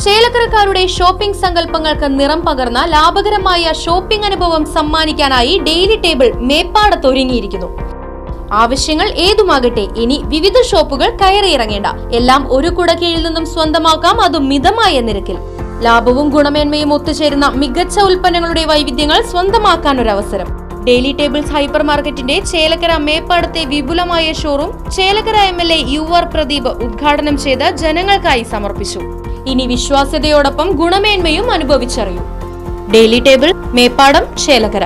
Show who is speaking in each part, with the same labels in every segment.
Speaker 1: ചേലക്കരക്കാരുടെ shopping സങ്കല്പങ്ങൾക്ക് നിറം പകർന്ന ലാഭകരമായ ഷോപ്പിംഗ് അനുഭവം സമ്മാനിക്കാനായി ഡെയിലി ടേബിൾ മേപ്പാടത്തൊരുങ്ങിയിരിക്കുന്നു. ആവശ്യങ്ങൾ ഏതുമാകട്ടെ, ഇനി വിവിധ ഷോപ്പുകൾ കയറിയിറങ്ങേണ്ട. എല്ലാം ഒരു കുടക്കീഴിൽ നിന്നും സ്വന്തമാക്കാം, അതും മിതമായ നിരക്കിൽ. ലാഭവും ഗുണമേന്മയും ഒത്തുചേരുന്ന മികച്ച ഉൽപ്പന്നങ്ങളുടെ വൈവിധ്യങ്ങൾ സ്വന്തമാക്കാൻ ഒരു അവസരം. ഡെയിലി ടേബിൾസ് ഹൈപ്പർ മാർക്കറ്റിന്റെ ചേലക്കര മേപ്പാടത്തെ വിപുലമായ showroom Chelakkara MLA UR Pradeep ഉദ്ഘാടനം ചെയ്ത് ജനങ്ങൾക്കായി സമർപ്പിച്ചു. ഇനി വിശ്വാസ്യതയോടൊപ്പം ഗുണമേന്മയും അനുഭവിച്ചറിയൂ. Daily table, Meppadam, Chelakkara.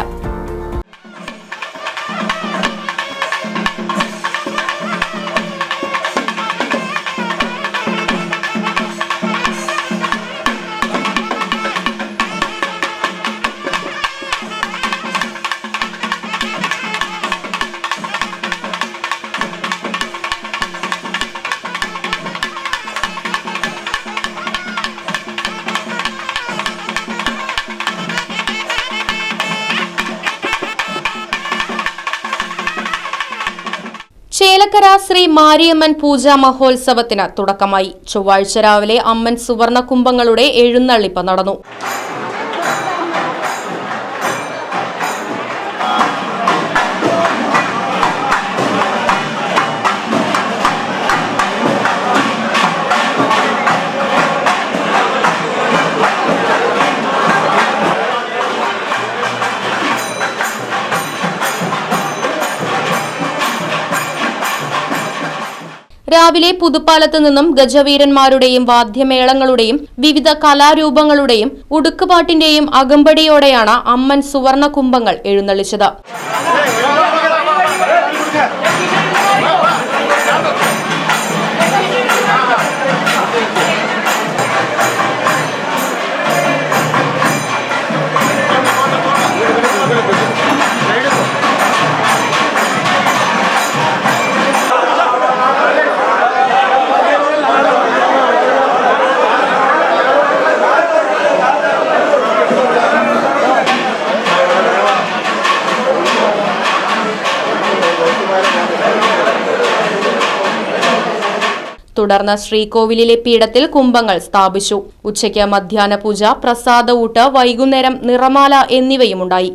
Speaker 1: ചേലക്കര ശ്രീ മാരിയമ്മൻ പൂജാ മഹോത്സവത്തിന് തുടക്കമായി. ചൊവ്വാഴ്ച രാവിലെ അമ്മൻ സുവർണ കുംഭങ്ങളുടെ എഴുന്നള്ളിപ്പ് നടന്നു. രാവിലെ പുതുപ്പാലത്ത് നിന്നും ഗജവീരന്മാരുടെയും വാദ്യമേളങ്ങളുടെയും വിവിധ കലാരൂപങ്ങളുടെയും ഉടുക്കുപാട്ടിന്റെയും അകമ്പടിയോടെയാണ് അമ്മൻ സുവർണ കുംഭങ്ങൾ എഴുന്നള്ളിച്ചത്. തുടർന്ന് ശ്രീകോവിലിലെ പീഠത്തിൽ കുംഭങ്ങൾ സ്ഥാപിച്ചു. ഉച്ചയ്ക്ക് മധ്യാഹ്ന പൂജ, പ്രസാദ ഊട്ട്, വൈകുന്നേരം നിറമാല എന്നിവയുമുണ്ടായി.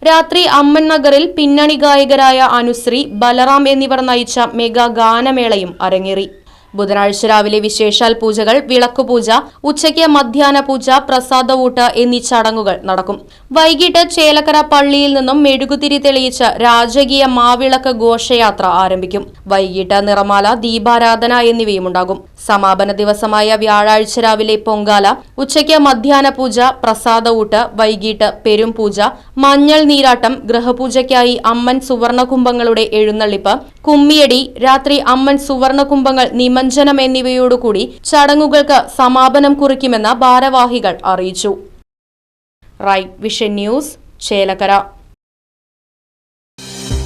Speaker 1: രാത്രി അമ്മൻ നഗറിൽ പിന്നണി ഗായകരായ അനുശ്രീ, ബലറാം എന്നിവർ നയിച്ച മെഗാ ഗാനമേളയും അരങ്ങേറി. ബുധനാഴ്ച രാവിലെ വിശേഷാൽ പൂജകൾ, വിളക്കുപൂജ, ഉച്ചയ്ക്ക് മധ്യാഹ്ന പൂജ, പ്രസാദ ഊട്ട് എന്നീ ചടങ്ങുകൾ നടക്കും. വൈകിട്ട് ചേലക്കര പള്ളിയിൽ നിന്നും മെഴുകുതിരി തെളിയിച്ച് രാജകീയ മാവിളക്ക് ഘോഷയാത്ര ആരംഭിക്കും. വൈകിട്ട് നിറമാല, ദീപാരാധന എന്നിവയുമുണ്ടാകും. സമാപന ദിവസമായ വ്യാഴാഴ്ച രാവിലെ പൊങ്കാല, ഉച്ചയ്ക്ക് മധ്യാഹ്ന പൂജ, പ്രസാദ ഊട്ട്, വൈകിട്ട് പെരുംപൂജ, മഞ്ഞൾ നീരാട്ടം, ഗൃഹപൂജയ്ക്കായി അമ്മൻ സുവർണകുംഭങ്ങളുടെ എഴുന്നള്ളിപ്പ്, കുമ്മിയടി, രാത്രി അമ്മൻ സുവർണകുംഭങ്ങൾ നിമഞ്ജനം എന്നിവയോടുകൂടി ചടങ്ങുകൾക്ക് സമാപനം കുറിക്കുമെന്ന് ഭാരവാഹികൾ അറിയിച്ചു. Right Vision News, Chelakkara.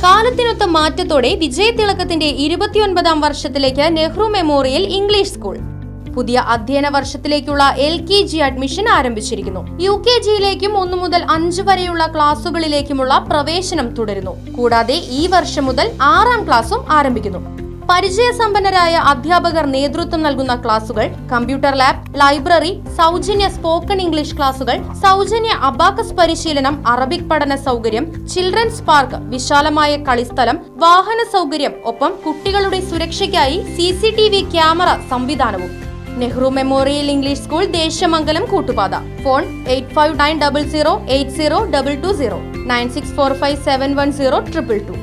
Speaker 1: കാലത്തിനൊത്ത മാറ്റത്തോടെ വിജയതിളക്കത്തിന്റെ 29ാം വർഷത്തിലേക്ക് നെഹ്റു മെമ്മോറിയൽ ഇംഗ്ലീഷ് സ്കൂൾ. പുതിയ അധ്യയന വർഷത്തിലേക്കുള്ള LKG അഡ്മിഷൻ ആരംഭിച്ചിരിക്കുന്നു. UKGയിലേക്കും 1 മുതൽ 5 വരെയുള്ള ക്ലാസുകളിലേക്കുമുള്ള പ്രവേശനം തുടരുന്നു. കൂടാതെ ഈ വർഷം മുതൽ 6ാം ക്ലാസും ആരംഭിക്കുന്നു. പരിചയസമ്പന്നരായ അധ്യാപകർ നേതൃത്വം നൽകുന്ന ക്ലാസുകൾ, കമ്പ്യൂട്ടർ ലാബ്, ലൈബ്രറി, സൗജന്യ സ്പോക്കൺ ഇംഗ്ലീഷ് ക്ലാസുകൾ, സൗജന്യ അബാക്കസ് പരിശീലനം, അറബിക് പഠന സൗകര്യം, ചിൽഡ്രൻസ് പാർക്ക്, വിശാലമായ കളിസ്ഥലം, വാഹന സൗകര്യം, ഒപ്പം കുട്ടികളുടെ സുരക്ഷയ്ക്കായി CCTV ക്യാമറ സംവിധാനവും. Nehru Memorial English School, Desamangalam, Koottupatha. Phone 8590080220 9645710222.